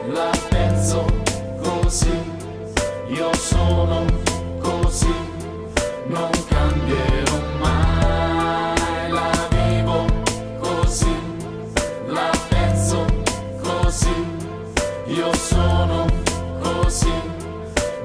La penso così, io sono così, non cambierò mai. La vivo così, la penso così, io sono così,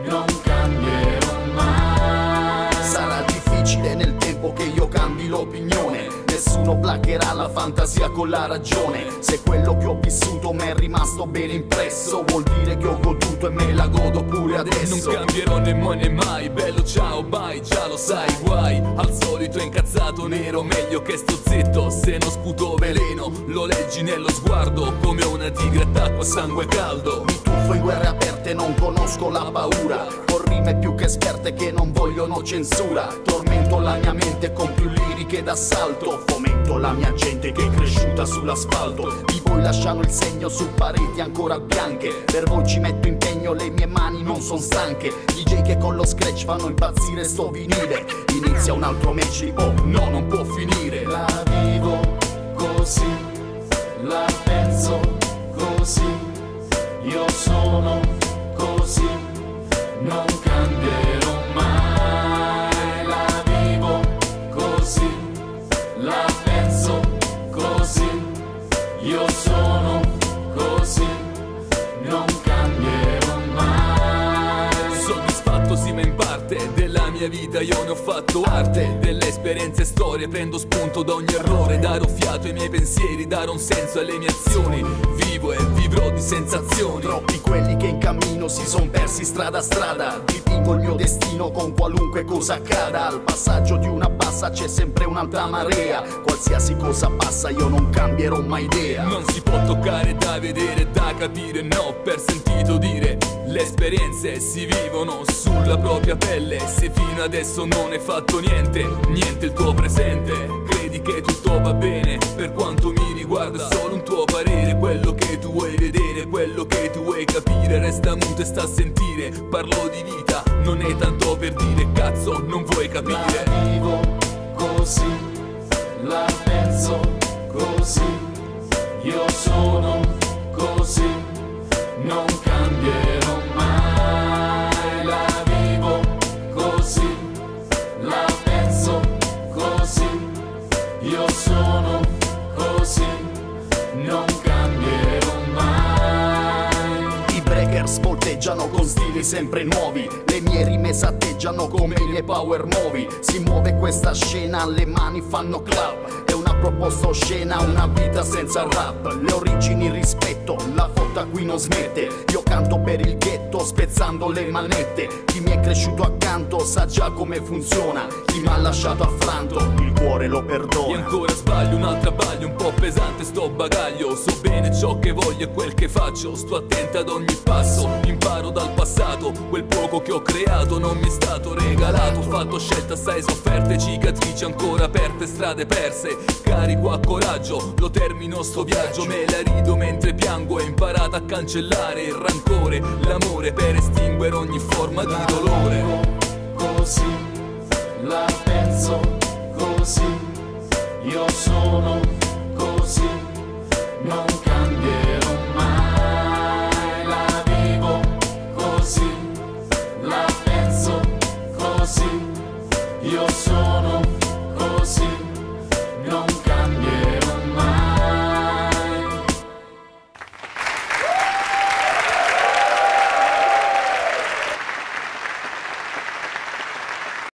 non cambierò mai. Sarà difficile nel tempo che io cambi l'opinione, nessuno placcherà la fantasia con la ragione. Se quello che ho vissuto mi è rimasto ben impresso, vuol dire che ho goduto e me la godo pure adesso. Non cambierò né mai né mai, bello ciao bye, già lo sai, guai al solito incazzato nero, meglio che sto zitto. Se non sputo veleno, lo leggi nello sguardo, come una tigre attacco a sangue caldo. Mi tuffo in guerre aperte, non conosco la paura, con rime più che esperte che non vogliono censura. Tormento la mia mente con più liriche d'assalto, fomento la mia gente che è cresciuta sull'asfalto. Di voi lasciano il segno su pareti ancora bianche, per voi ci metto impegno, le mie mani non son stanche. DJ che con lo scratch fanno impazzire sto vinile, inizia un altro match hip hop, no non può finire. La vivo così, la penso così, io sono così, non cambierò mai. La vivo così, la penso così, io sono così, non cambierò mai. Soddisfatto sì ma in parte della mia vita io ne ho fatto arte, delle esperienze e storie prendo spunto da ogni errore. Darò fiato ai miei pensieri, darò un senso alle mie azioni, vivo e vivrò di sensazioni. Troppi quelli che in cammino si son persi strada a strada, dipingo il mio destino con qualunque cosa accada. Al passaggio di una bassa c'è sempre un'altra marea, qualsiasi cosa passa io non cambierò mai idea. Non si può toccare, da vedere, da capire, no, per sentito dire. Le esperienze si vivono sulla propria pelle, se fino adesso non hai fatto niente, niente il tuo presente. Credi che tutto va bene, per quanto mi riguarda è solo un tuo parere. Quello che tu vuoi vedere, quello che tu vuoi capire, resta muto e sta a sentire. Parlo di vita, non è tanto per dire cazzo, non vuoi capire. La vivo così, la penso così, io sono così, non cambierò mai. La vivo così, la penso così, io sono così, non cambierò mai. I breakers volteggiano con stili sempre nuovi, le mie rime s'atteggiano come i miei power movie. Si muove questa scena, le mani fanno clap, è una proposta oscena, una vita senza rap. Le origini rispetto, la fotta qui non smette, io canto per il ghetto spezzando le manette. Chi mi è cresciuto accanto sa già come funziona, chi mi ha lasciato affranto il cuore lo E perdona. ancora sbaglio, un'altra baglio, un po' pesante sto bagaglio. So bene ciò che voglio e quel che faccio, sto attento ad ogni passo, imparo dal passato. Quel poco che ho creato non mi è stato regalato, ho fatto scelte assai sofferte, cicatrici ancora aperte, strade perse. Carico a coraggio, lo termino sto viaggio, me la rido mentre piango. Ho imparato a cancellare il rancore, l'amore per estinguere ogni forma di dolore.